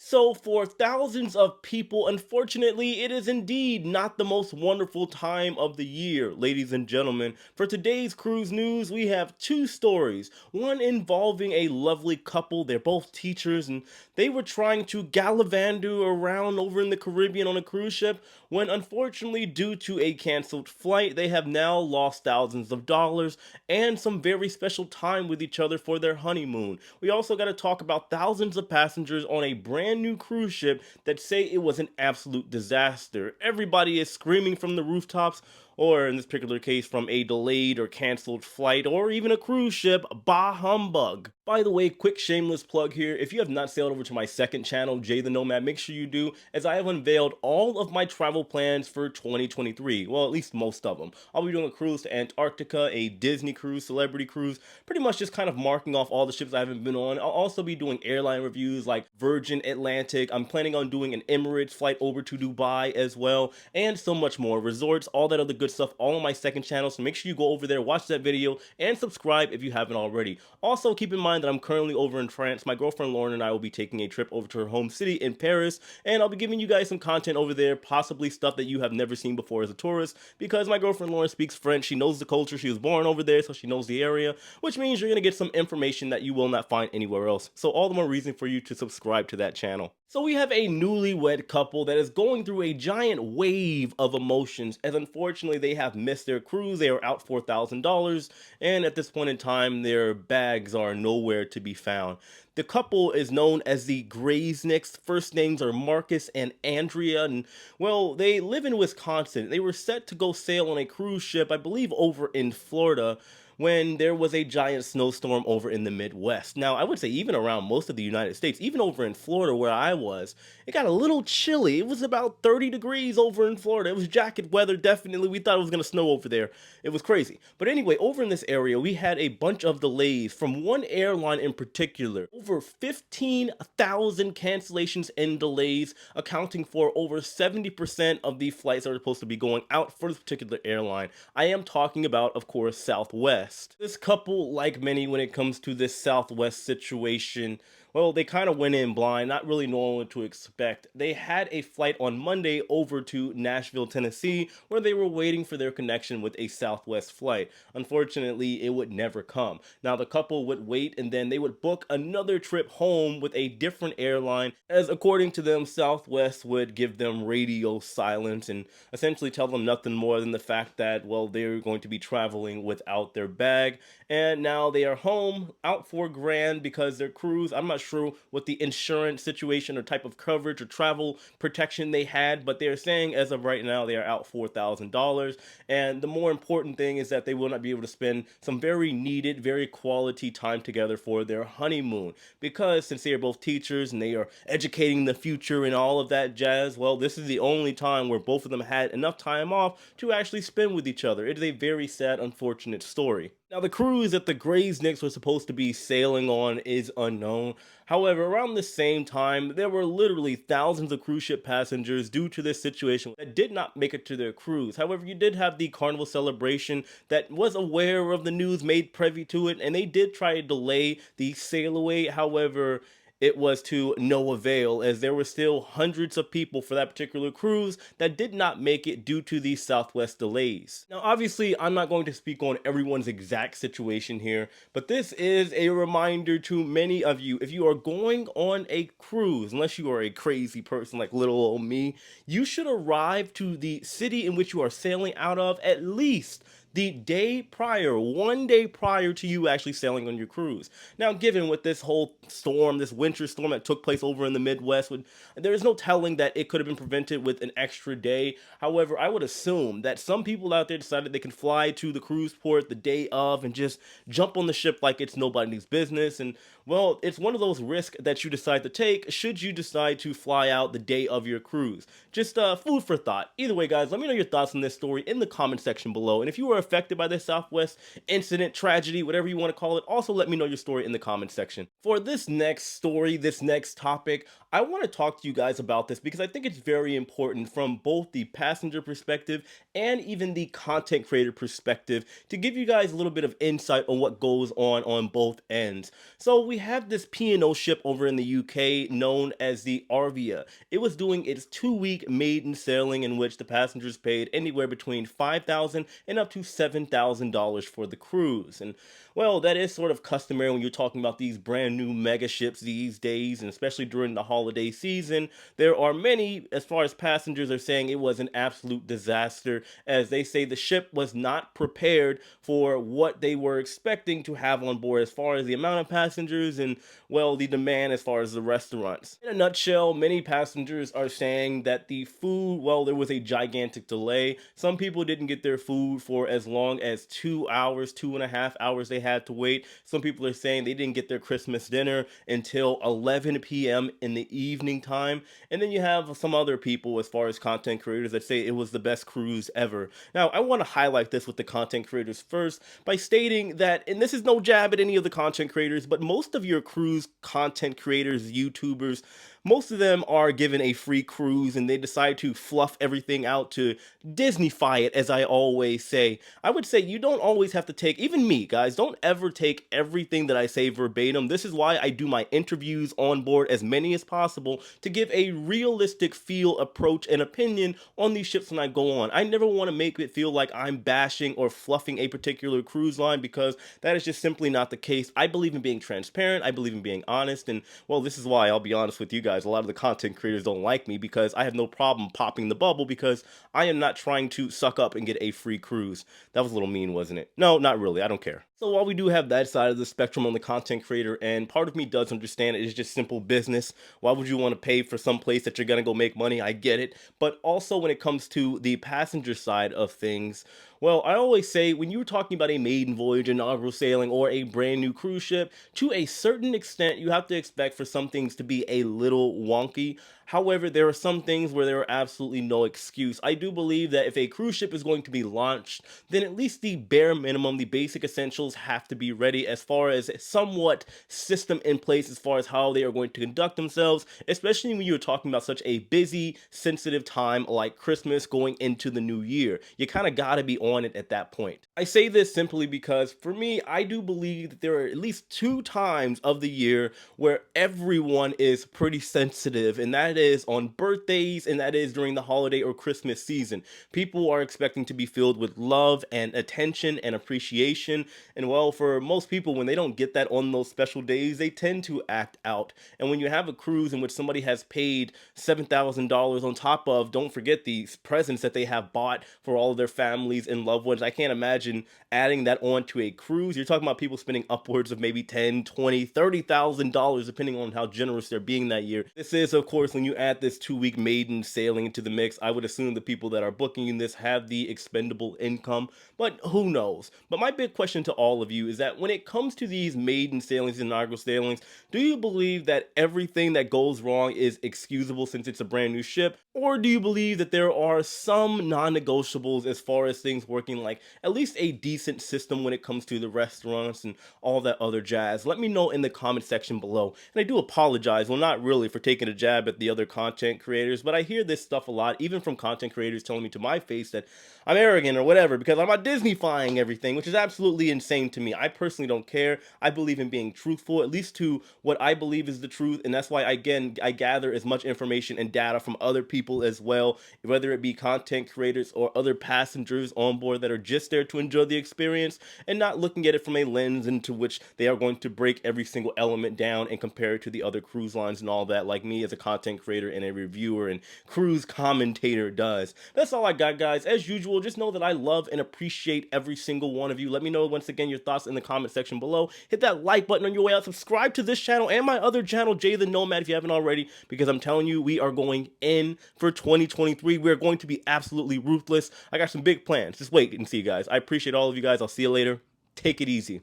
So, for thousands of people, unfortunately, it is indeed not the most wonderful time of the year, ladies and gentlemen. For today's cruise news, we have two stories. One involving a lovely couple, they're both teachers, and they were trying to gallivandu around over in the Caribbean on a cruise ship, when unfortunately, due to a canceled flight, they have now lost thousands of dollars and some very special time with each other for their honeymoon. We also got to talk about thousands of passengers on a brand new cruise ship that say it was an absolute disaster. Everybody is screaming from the rooftops, or in this particular case, from a delayed or canceled flight, or even a cruise ship. Bah humbug. By the way, quick shameless plug here. If you have not sailed over to my second channel, Jay the Nomad, make sure you do, as I have unveiled all of my travel plans for 2023. Well, at least most of them. I'll be doing a cruise to Antarctica, a Disney cruise, celebrity cruise, pretty much just kind of marking off all the ships I haven't been on. I'll also be doing airline reviews like Virgin Atlantic. I'm planning on doing an Emirates flight over to Dubai as well, and so much more. Resorts, all that other good stuff, all on my second channel. So make sure you go over there, watch that video, and subscribe if you haven't already. Also, keep in mind that I'm currently over in France. My girlfriend Lauren and I will be taking a trip over to her home city in Paris, and I'll be giving you guys some content over there, possibly stuff that you have never seen before as a tourist, because my girlfriend Lauren speaks French. She knows the culture. She was born over there, so she knows the area, which means you're going to get some information that you will not find anywhere else. So all the more reason for you to subscribe to that channel. So we have a newlywed couple that is going through a giant wave of emotions, as unfortunately they have missed their cruise. They are out $4,000, and at this point in time their bags are nowhere to be found. The couple is known as the Graysnicks. First names are Marcus and Andrea, and well, they live in Wisconsin. They were set to go sail on a cruise ship, I believe over in Florida, when there was a giant snowstorm over in the Midwest. Now, I would say even around most of the United States, even over in Florida where I was, it got a little chilly. It was about 30 degrees over in Florida. It was jacket weather, definitely. We thought it was going to snow over there. It was crazy. But anyway, over in this area, we had a bunch of delays from one airline in particular. Over 15,000 cancellations and delays, accounting for over 70% of the flights that are supposed to be going out for this particular airline. I am talking about, of course, Southwest. This couple, like many when it comes to this Southwest situation, well, they kind of went in blind, not really knowing what to expect. They had a flight on Monday over to Nashville, Tennessee, where they were waiting for their connection with a Southwest flight. Unfortunately, it would never come. Now, the couple would wait and then they would book another trip home with a different airline, as according to them, Southwest would give them radio silence and essentially tell them nothing more than the fact that, well, they're going to be traveling without their bag. And now they are home, out $4,000 because their cruise, I'm not sure what the insurance situation or type of coverage or travel protection they had, but they're saying as of right now they are out $4,000. And the more important thing is that they will not be able to spend some very needed, very quality time together for their honeymoon, because since they are both teachers and they are educating the future and all of that jazz, well, this is the only time where both of them had enough time off to actually spend with each other. It is a very sad, unfortunate story. Now, the cruise that the Graysnicks were supposed to be sailing on is unknown. However, around the same time, there were literally thousands of cruise ship passengers due to this situation that did not make it to their cruise. However, you did have the Carnival Celebration that was aware of the news, made privy to it, and they did try to delay the sail away. However, it was to no avail, as there were still hundreds of people for that particular cruise that did not make it due to these Southwest delays. Now, obviously, I'm not going to speak on everyone's exact situation here, but this is a reminder to many of you. If you are going on a cruise, unless you are a crazy person like little old me, you should arrive to the city in which you are sailing out of at least the day prior, one day prior to you actually sailing on your cruise. Now, given with this whole storm, this winter storm that took place over in the Midwest, there is no telling that it could have been prevented with an extra day. However, I would assume that some people out there decided they can fly to the cruise port the day of and just jump on the ship like it's nobody's business. And well, it's one of those risks that you decide to take should you decide to fly out the day of your cruise. Just food for thought. Either way, guys, let me know your thoughts on this story in the comment section below. And if you are a affected by the Southwest incident, tragedy, whatever you want to call it, also let me know your story in the comment section. For this next story, this next topic, I want to talk to you guys about this because I think it's very important from both the passenger perspective and even the content creator perspective to give you guys a little bit of insight on what goes on both ends. So we have this P&O ship over in the UK known as the Arvia. It was doing its 2-week maiden sailing in which the passengers paid anywhere between $5,000 and up to $7,000 for the cruise. And well, that is sort of customary when you're talking about these brand new mega ships these days, and especially during the holiday season. There are many, as far as passengers are saying, it was an absolute disaster, as they say the ship was not prepared for what they were expecting to have on board as far as the amount of passengers and, well, the demand as far as the restaurants. In a nutshell, many passengers are saying that the food, well, there was a gigantic delay. Some people didn't get their food for as long as 2 hours, 2.5 hours they had to wait. Some people are saying they didn't get their Christmas dinner until 11 p.m. in the evening time. And then you have some other people, as far as content creators, that say it was the best cruise ever. Now, I want to highlight this with the content creators first by stating that, and this is no jab at any of the content creators, but most of your cruise content creators, YouTubers, most of them are given a free cruise and they decide to fluff everything out to Disneyfy it, as I always say. I would say you don't always have to take, even me, guys, don't ever take everything that I say verbatim. This is why I do my interviews on board, as many as possible, to give a realistic feel, approach, and opinion on these ships when I go on. I never want to make it feel like I'm bashing or fluffing a particular cruise line, because that is just simply not the case. I believe in being transparent. I believe in being honest. And, well, this is why I'll be honest with you guys. A lot of the content creators don't like me because I have no problem popping the bubble, because I am not trying to suck up and get a free cruise. That was a little mean, wasn't it? No, not really. I don't care. So while we do have that side of the spectrum on the content creator, and part of me does understand it is just simple business. Why would you want to pay for some place that you're going to go make money? I get it. But also when it comes to the passenger side of things, well, I always say when you're talking about a maiden voyage, inaugural sailing, or a brand new cruise ship, to a certain extent, you have to expect for some things to be a little wonky. However, there are some things where there are absolutely no excuse. I do believe that if a cruise ship is going to be launched, then at least the bare minimum, the basic essentials have to be ready, as far as somewhat system in place as far as how they are going to conduct themselves, especially when you're talking about such a busy, sensitive time like Christmas going into the new year. You kind of got to be on it at that point. I say this simply because for me, I do believe that there are at least 2 times of the year where everyone is pretty sensitive, and that is on birthdays, and that is during the holiday or Christmas season. People are expecting to be filled with love and attention and appreciation, and well, for most people, when they don't get that on those special days, they tend to act out. And when you have a cruise in which somebody has paid $7,000 on top of, don't forget, the presents that they have bought for all of their families and loved ones, I can't imagine adding that on to a cruise. You're talking about people spending upwards of maybe $10, $20, $30,000 depending on how generous they're being that year. This is, of course, when you add this 2-week maiden sailing into the mix, I would assume the people that are booking this have the expendable income, but who knows? But my big question to all of you is that when it comes to these maiden sailings and inaugural sailings, do you believe that everything that goes wrong is excusable since it's a brand new ship? Or do you believe that there are some non-negotiables as far as things working, like at least a decent system when it comes to the restaurants and all that other jazz? Let me know in the comment section below. And I do apologize, well, not really for taking a jab at the other content creators, but I hear this stuff a lot, even from content creators telling me to my face that I'm arrogant or whatever because I'm not Disneyfying everything, which is absolutely insane to me. I personally don't care. I believe in being truthful, at least to what I believe is the truth, and that's why, again, I gather as much information and data from other people as well, whether it be content creators or other passengers on board that are just there to enjoy the experience and not looking at it from a lens into which they are going to break every single element down and compare it to the other cruise lines and all that, like me as a content creator and a reviewer and cruise commentator does. That's all I got, guys. As usual, just know that I love and appreciate every single one of you. Let me know once again your thoughts in the comment section below. Hit that like button on your way out. Subscribe to this channel and my other channel, Jay the Nomad, if you haven't already, because I'm telling you, we are going in for 2023. We're going to be absolutely ruthless. I got some big plans. Just wait and see, guys. I appreciate all of you guys. I'll see you later. Take it easy.